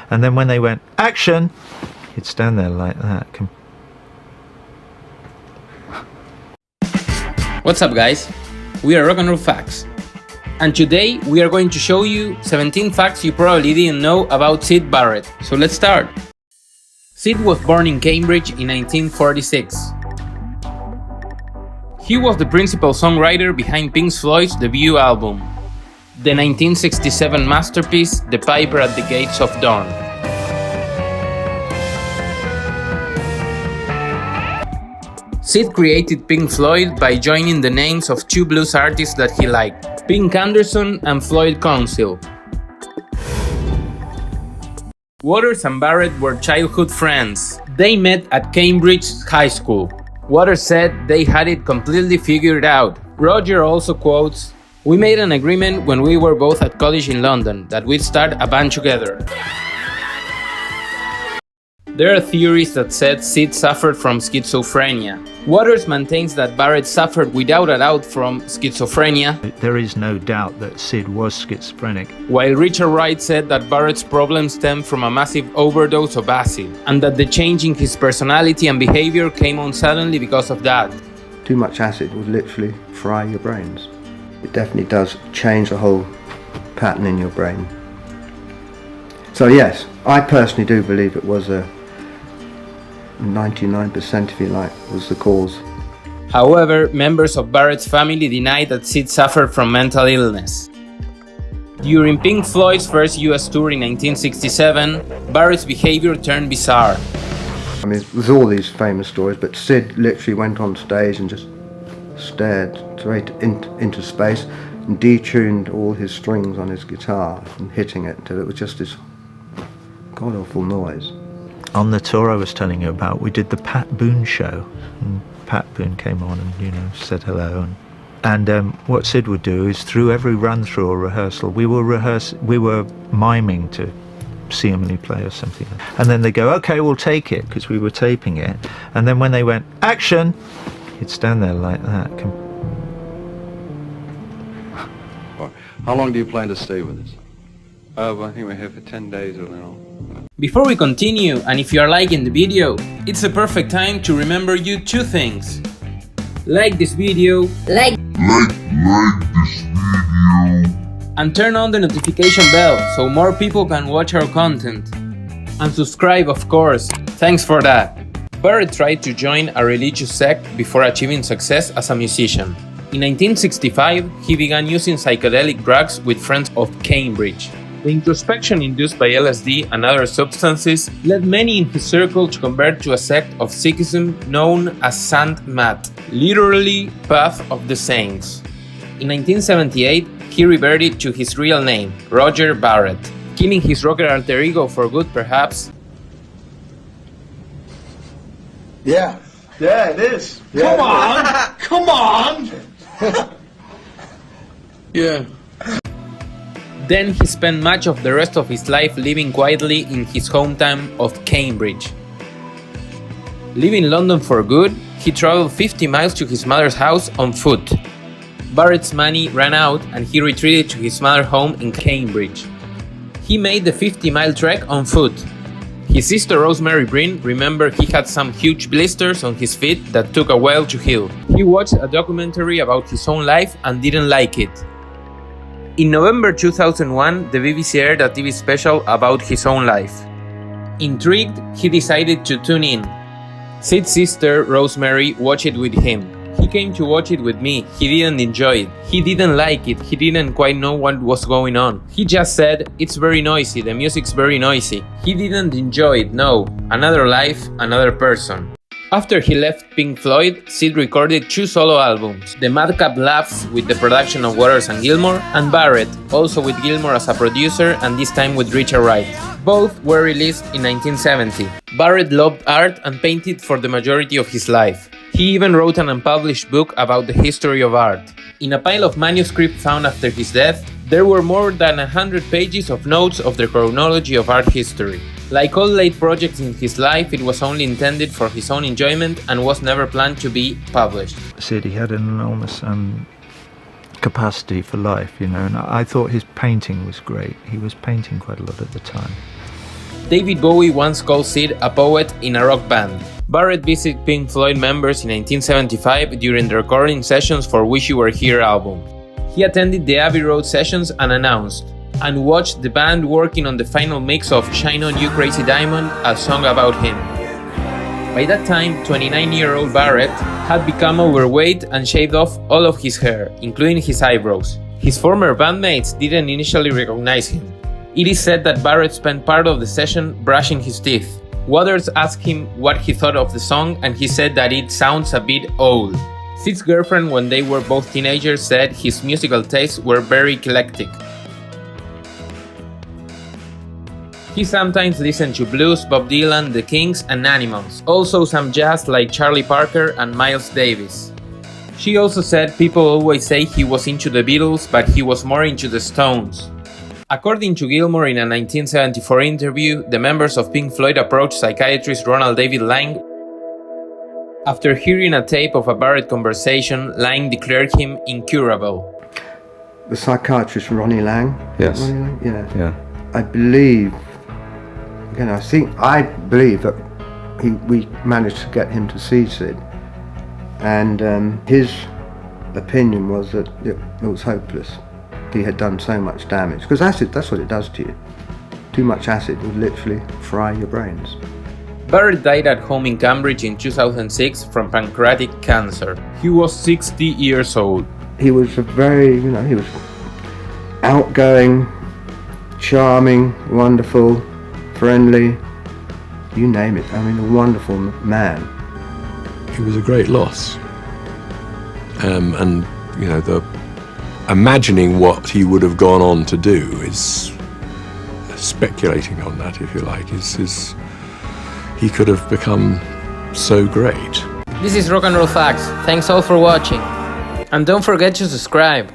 And then when they went, action, he'd stand there like that. What's up, guys? We are Rock and Roll Facts. And today we are going to show you 17 facts you probably didn't know about SYD Barrett. So let's start. SYD was born in Cambridge in 1946. He was the principal songwriter behind Pink Floyd's debut album, the 1967 masterpiece The Piper at the Gates of Dawn. SYD created Pink Floyd by joining the names of two blues artists that he liked, Pink Anderson and Floyd Council. Waters and Barrett were childhood friends. They met at Cambridge High School. Waters said they had it completely figured out. Roger also quotes, "We made an agreement when we were both at college in London that we'd start a band together." There are theories that said SYD suffered from schizophrenia. Waters maintains that Barrett suffered without a doubt from schizophrenia. There is no doubt that SYD was schizophrenic. While Richard Wright said that Barrett's problems stemmed from a massive overdose of acid, and that the change in his personality and behavior came on suddenly because of that. Too much acid will literally fry your brains. It definitely does change the whole pattern in your brain. So yes, I personally do believe it was 99%, if you like, was the cause. However, members of Barrett's family denied that SYD suffered from mental illness. During Pink Floyd's first US tour in 1967, Barrett's behavior turned bizarre. I mean, there's all these famous stories, but SYD literally went on stage and just stared straight into space and detuned all his strings on his guitar and hitting it until it was just this god-awful noise. On the tour I was telling you about, we did the Pat Boone show, and Pat Boone came on and said hello, and what SYD would do is through every run-through or rehearsal we were miming to see him play or something, and then they go, okay, we'll take it, because we were taping it, and then when they went, action, he'd stand there like that. How long do you plan to stay with us? Well, I think we're here for 10 days or now. Before we continue, and if you are liking the video, it's a perfect time to remember you two things. Like this video, Like this video, and turn on the notification bell so more people can watch our content. And subscribe, of course. Thanks for that. Barrett tried to join a religious sect before achieving success as a musician. In 1965, he began using psychedelic drugs with friends of Cambridge. The introspection induced by LSD and other substances led many in his circle to convert to a sect of Sikhism known as Sant, literally Path of the Saints. In 1978, he reverted to his real name, Roger Barrett, killing his rocker alter ego for good, perhaps. Yeah, it is. Yeah. Come on! Yeah. Then he spent much of the rest of his life living quietly in his hometown of Cambridge. Leaving London for good, he traveled 50 miles to his mother's house on foot. Barrett's money ran out and he retreated to his mother's home in Cambridge. He made the 50-mile trek on foot. His sister Rosemary Breen remembered he had some huge blisters on his feet that took a while to heal. He watched a documentary about his own life and didn't like it. In November 2001, the BBC aired a TV special about his own life. Intrigued, he decided to tune in. SYD's sister, Rosemary, watched it with him. He came to watch it with me. He didn't enjoy it. He didn't like it. He didn't quite know what was going on. He just said, "It's very noisy, the music's very noisy." He didn't enjoy it, no. Another life, another person. After he left Pink Floyd, SYD recorded two solo albums, the Madcap Laughs with the production of Waters and Gilmour, and Barrett, also with Gilmour as a producer and this time with Richard Wright. Both were released in 1970. Barrett loved art and painted for the majority of his life. He even wrote an unpublished book about the history of art. In a pile of manuscripts found after his death, there were more than 100 pages of notes of the chronology of art history. Like all late projects in his life, it was only intended for his own enjoyment and was never planned to be published. Said he had an enormous capacity for life, and I thought his painting was great. He was painting quite a lot at the time. David Bowie once called Sid a poet in a rock band. Barrett visited Pink Floyd members in 1975 during the recording sessions for Wish You Were Here album. He attended the Abbey Road sessions and announced, and watched the band working on the final mix of Shine On You Crazy Diamond, a song about him. By that time, 29-year-old Barrett had become overweight and shaved off all of his hair, including his eyebrows. His former bandmates didn't initially recognize him. It is said that Barrett spent part of the session brushing his teeth. Waters asked him what he thought of the song, and he said that it sounds a bit old. Sid's girlfriend, when they were both teenagers, said his musical tastes were very eclectic. He sometimes listened to blues, Bob Dylan, the Kinks, and Animals, also some jazz like Charlie Parker and Miles Davis. She also said people always say he was into the Beatles, but he was more into the Stones. According to Gilmour in a 1974 interview, the members of Pink Floyd approached psychiatrist Ronald David Laing. After hearing a tape of a Barrett conversation, Laing declared him incurable. The psychiatrist Ronnie Laing? Yes. Ronnie Laing? Yeah. Yeah. I believe, again, I believe that we managed to get him to see Sid. And his opinion was that it was hopeless. He had done so much damage. Because acid, that's what it does to you. Too much acid will literally fry your brains. Barrett died at home in Cambridge in 2006 from pancreatic cancer. He was 60 years old. He was a very, he was outgoing, charming, wonderful, friendly, you name it. I mean, a wonderful man. He was a great loss. And, imagining what he would have gone on to do is speculating on that, if you like. He could have become so great. This is Rock and Roll Facts. Thanks all for watching. And don't forget to subscribe.